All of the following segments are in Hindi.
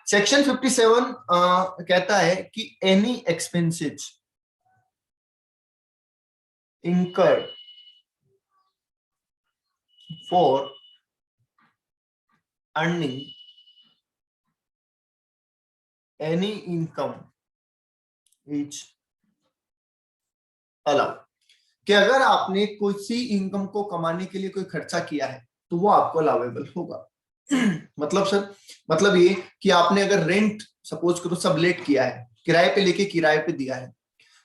सेक्शन 57 कहता है कि any expenses incurred for earning any income is allowed। कि अगर आपने किसी इनकम को कमाने के लिए कोई खर्चा किया है तो वो आपको अलाउेबल होगा। मतलब सर, मतलब ये कि आपने अगर रेंट सपोज करो सबलेट किया है, किराए पे लेके किराए पे दिया है,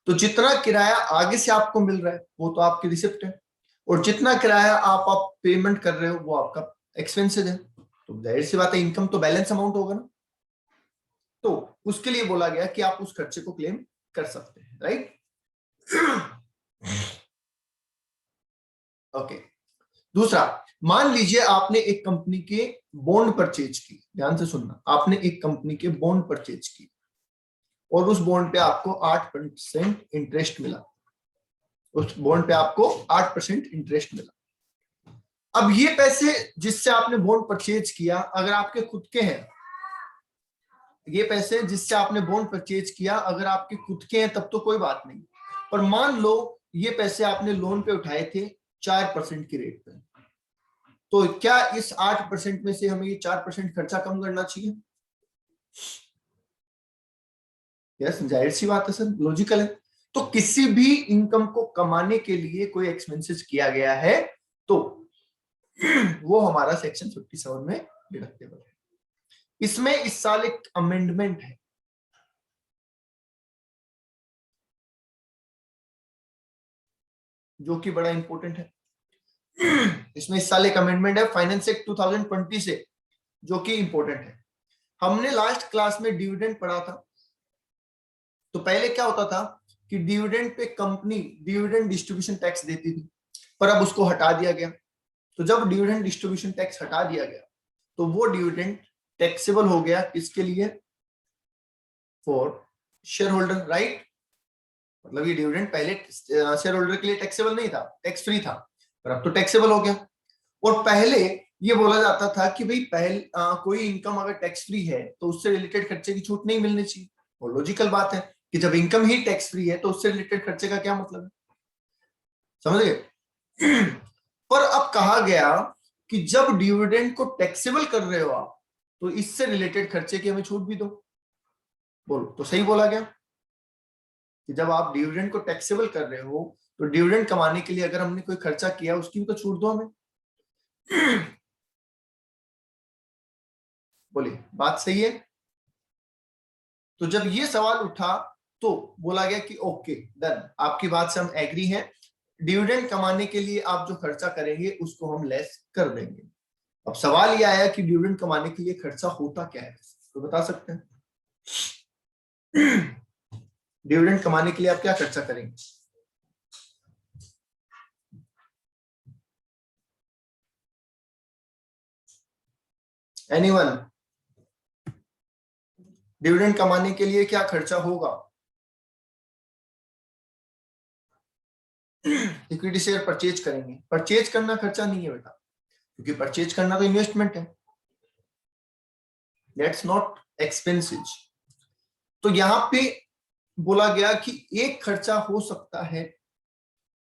तो जितना किराया आगे से आपको मिल रहा है वो तो आपकी रिसिप्ट है, और जितना किराया आप पेमेंट कर रहे हो वो आपका एक्सपेंसेस है। तो जाहिर सी बात है इनकम तो बैलेंस अमाउंट होगा ना, तो उसके लिए बोला गया कि आप उस खर्चे को क्लेम कर सकते हैं, राइट। ओके। दूसरा, मान लीजिए आपने एक कंपनी के बॉन्ड परचेज की, ध्यान से सुनना, आपने एक कंपनी के बॉन्ड परचेज की और उस बॉन्ड पे आपको 8% इंटरेस्ट मिला, उस बॉन्ड पे आपको 8% इंटरेस्ट मिला। अब ये पैसे जिससे आपने बॉन्ड परचेज किया अगर आपके खुद के हैं, ये पैसे जिससे आपने बॉन्ड परचेज किया अगर आपके खुद के हैं तब तो कोई बात नहीं, पर मान लो ये पैसे आपने लोन पे उठाए थे 4% की रेट पे, तो क्या इस 8% में से हमें ये 4% खर्चा कम करना चाहिए? यस, जाहिर सी बात है सर, लॉजिकल है। तो किसी भी इनकम को कमाने के लिए कोई एक्सपेंसेस किया गया है तो वो हमारा सेक्शन 57 में डिडक्टेबल है। इसमें इस साल एक अमेंडमेंट है जो कि बड़ा इंपॉर्टेंट है। इसमें इस साल एक अमेंडमेंट है फाइनेंस एक्ट 2020 से, जो कि इंपॉर्टेंट है। हमने लास्ट क्लास में डिविडेंड पढ़ा था, तो पहले क्या होता था कि dividend pay company dividend distribution tax देती थी, पर अब उसको हटा दिया गया। तो जब डिविडेंड डिस्ट्रीब्यूशन टैक्स हटा दिया गया तो वो डिविडेंड टैक्सेबल हो गया, किसके लिए? For share holder, right. मतलब ये डिविडेंड पहले शेयर होल्डर के लिए टैक्सेबल नहीं था, टैक्स फ्री था, पर अब तो टैक्सेबल हो गया। और पहले ये बोला जाता था कि भाई कोई इनकम अगर टैक्स फ्री है तो उससे रिलेटेड खर्चे की छूट नहीं मिलनी चाहिए, और लॉजिकल बात है कि जब इनकम ही टैक्स फ्री है तो उससे रिलेटेड खर्चे का क्या मतलब है, समझ गए। पर अब कहा गया कि जब डिविडेंड को टैक्सेबल कर रहे हो आप तो इससे रिलेटेड खर्चे की हमें छूट भी दो। बोलो, तो सही बोला गया कि जब आप डिविडेंड को टैक्सेबल कर रहे हो तो डिविडेंड कमाने के लिए अगर हमने कोई खर्चा किया उसकी भी तो छूट दो हमें। बोलिए, बात सही है। तो जब ये सवाल उठा तो बोला गया कि ओके डन, आपकी बात से हम एग्री हैं, डिविडेंड कमाने के लिए आप जो खर्चा करेंगे उसको हम लेस कर देंगे। अब सवाल ये आया कि डिविडेंड कमाने के लिए खर्चा होता क्या है, तो बता सकते हैं? डिविडेंड कमाने के लिए आप क्या खर्चा करेंगे? एनीवन? डिविडेंड कमाने के लिए क्या खर्चा होगा? इक्विटी शेयर परचेज करेंगे, परचेज करना खर्चा नहीं है बेटा, क्योंकि परचेज करना तो इन्वेस्टमेंट है, दैट्स नॉट एक्सपेंसेस। तो यहां पे बोला गया कि एक खर्चा हो सकता है,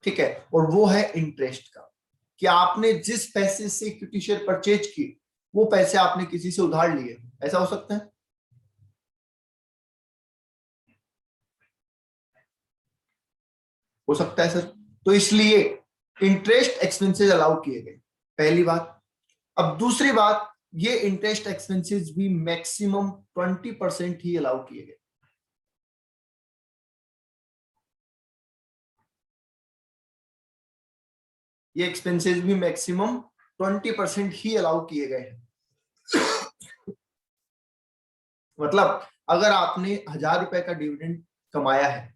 ठीक है, और वो है इंटरेस्ट का, कि आपने जिस पैसे से इक्विटी शेयर परचेज की वो पैसे आपने किसी से उधार लिए, ऐसा हो सकता है? हो सकता है सर। तो इसलिए इंटरेस्ट एक्सपेंसेस अलाउ किए गए, पहली बात। अब दूसरी बात, ये इंटरेस्ट एक्सपेंसेस भी मैक्सिमम 20% ही अलाउ किए गए। ये एक्सपेंसेस भी मैक्सिमम 20% ही अलाउ किए गए हैं। मतलब अगर आपने 1,000 रुपए का डिविडेंड कमाया है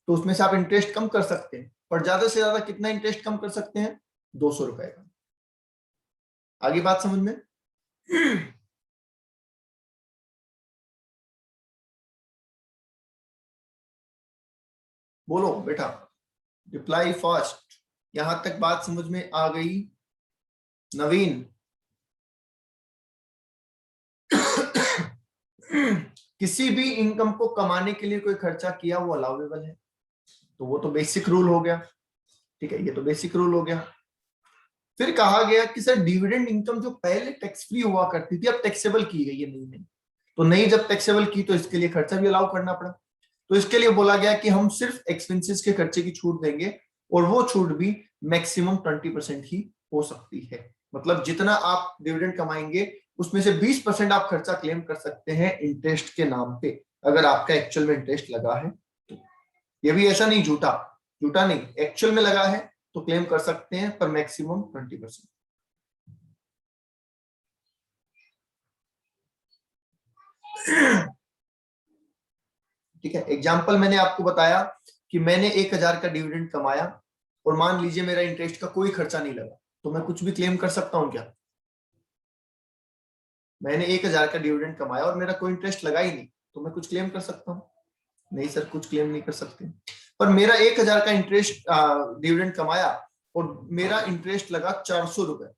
तो उसमें से आप इंटरेस्ट कम कर सकते हैं, पर ज्यादा से ज्यादा कितना इंटरेस्ट कम कर सकते हैं? 200 रुपए का। आगे बात समझ में? बोलो बेटा, रिप्लाई फास्ट। यहां तक बात समझ में आ गई? नवीन? किसी भी इनकम को कमाने के लिए कोई खर्चा किया वो अलाउेबल है, तो वो तो बेसिक रूल हो गया। ठीक है, ये तो बेसिक रूल हो गया। फिर कहा गया कि सर डिविडेंड इनकम जो पहले टैक्स फ्री हुआ करती थी अब टैक्सेबल की गई है, नहीं नहीं, तो नहीं जब टैक्सेबल की तो इसके लिए खर्चा भी अलाउ करना पड़ा। तो इसके लिए बोला गया कि हम सिर्फ एक्सपेंसेस के खर्चे की छूट देंगे, और वो छूट भी मैक्सिमम 20% ही हो सकती है। मतलब जितना आप डिविडेंड कमाएंगे उसमें से 20% आप खर्चा क्लेम कर सकते हैं इंटरेस्ट के नाम पे, अगर आपका एक्चुअल में इंटरेस्ट लगा है तो। ये भी ऐसा नहीं झूठा, झूठा नहीं, एक्चुअल में लगा है तो क्लेम कर सकते हैं, पर मैक्सिमम 20%। ठीक है, एग्जाम्पल मैंने आपको बताया कि मैंने 1,000 का डिविडेंड कमाया और मान लीजिए मेरा इंटरेस्ट का कोई खर्चा नहीं लगा, तो मैं कुछ भी क्लेम कर सकता हूं क्या? मैंने 1,000 का डिविडेंड कमाया और मेरा कोई इंटरेस्ट लगा ही नहीं, तो मैं कुछ क्लेम कर सकता हूँ? नहीं सर, कुछ क्लेम नहीं कर सकते। पर मेरा 1,000 का इंटरेस्ट डिविडेंड कमाया और मेरा इंटरेस्ट लगा 400 रुपए,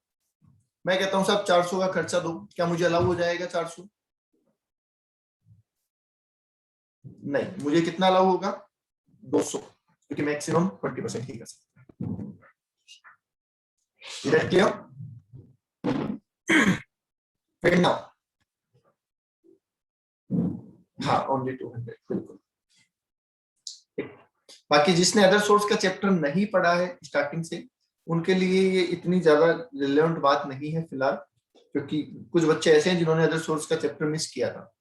मैं कहता हूं साहब 400 का खर्चा दो, क्या मुझे अलाउ हो जाएगा 400? नहीं, मुझे कितना अलाउ होगा? 200, क्योंकि मैक्सिमम 20% ही कर सकते हैं। क्लियर? फिर नाउ, हाँ ओनली 200, बिल्कुल। बाकी जिसने अदर सोर्स का चैप्टर नहीं पढ़ा है स्टार्टिंग से, उनके लिए ये इतनी ज्यादा रिलेवेंट बात नहीं है फिलहाल, क्योंकि कुछ बच्चे ऐसे हैं जिन्होंने अदर सोर्स का चैप्टर मिस किया था।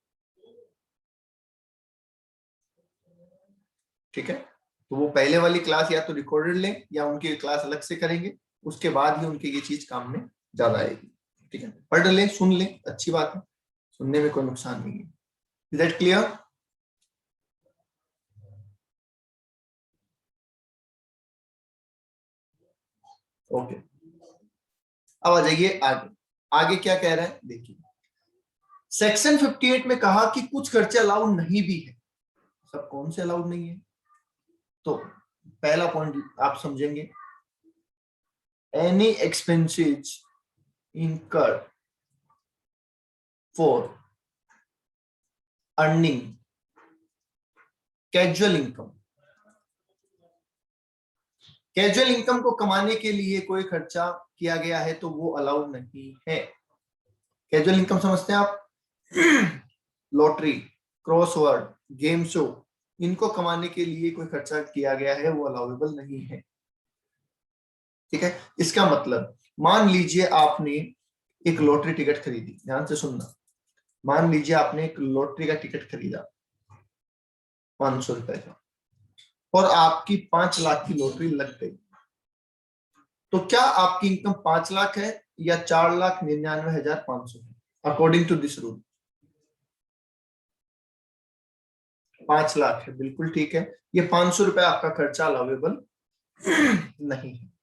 ठीक है, तो वो पहले वाली क्लास या तो रिकॉर्डेड लें या उनकी क्लास अलग से करेंगे, उसके बाद ही उनकी ये चीज काम में ज्यादा आएगी। ठीक है, पढ़ लें, सुन लें, अच्छी बात है, सुनने में कोई नुकसान नहीं है। Is that clear? ओके, अब आ जाइए आगे। आगे क्या कह रहा है देखिए, सेक्शन 58 में कहा कि कुछ खर्चे अलाउड नहीं भी है। सब कौन से अलाउड नहीं है? तो पहला पॉइंट आप समझेंगे, any expenses incurred for earning casual income. Casual income को कमाने के लिए कोई खर्चा किया गया है तो वो अलाउड नहीं है। कैजुअल इनकम समझते हैं आप? लॉटरी, क्रॉसवर्ड, गेम शो, इनको कमाने के लिए कोई खर्चा किया गया है वो अलाउेबल नहीं है। ठीक है, इसका मतलब मान लीजिए आपने एक लॉटरी टिकट खरीदी, ध्यान से सुनना, मान लीजिए आपने एक लॉटरी का टिकट खरीदा 500 रुपए का, और आपकी 5 लाख की लॉटरी लग गई, तो क्या आपकी इनकम 5 लाख है या 4,99,500 है according to this rule? 5 lakh है, बिल्कुल ठीक है। ये 500 रुपए आपका खर्चा अलाउेबल नहीं है।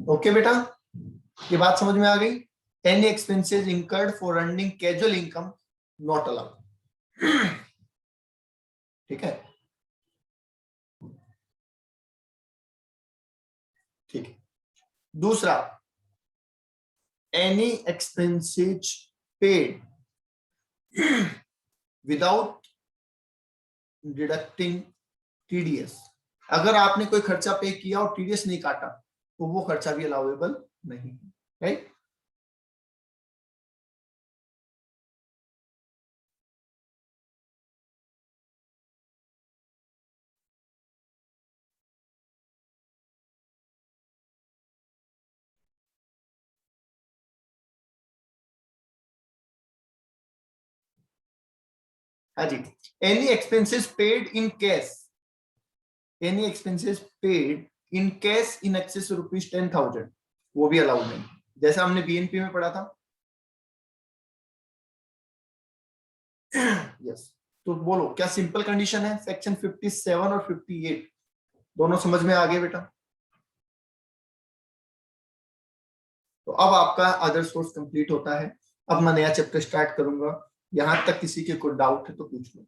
ओके बेटा, ये बात समझ में आ गई? Any expenses incurred for earning casual income not allowed. ठीक है, ठीक है। दूसरा, any expenses paid without deducting TDS. अगर आपने कोई खर्चा पे किया और टीडीएस नहीं काटा तो वो खर्चा भी अलाउेबल नहीं है, राइट? हाँ जी, any expenses paid in cash, any expenses paid in cash in excess ₹10,000, वो भी अलाउड नहीं, जैसा हमने बीएनपी में पढ़ा था। यस, तो बोलो क्या सिंपल कंडीशन है? सेक्शन 57 और 58 दोनों समझ में आ गए बेटा? तो अब आपका अदर सोर्स कंप्लीट होता है। अब मैं नया चैप्टर स्टार्ट करूंगा, यहां तक किसी के कोई डाउट है तो पूछ लो।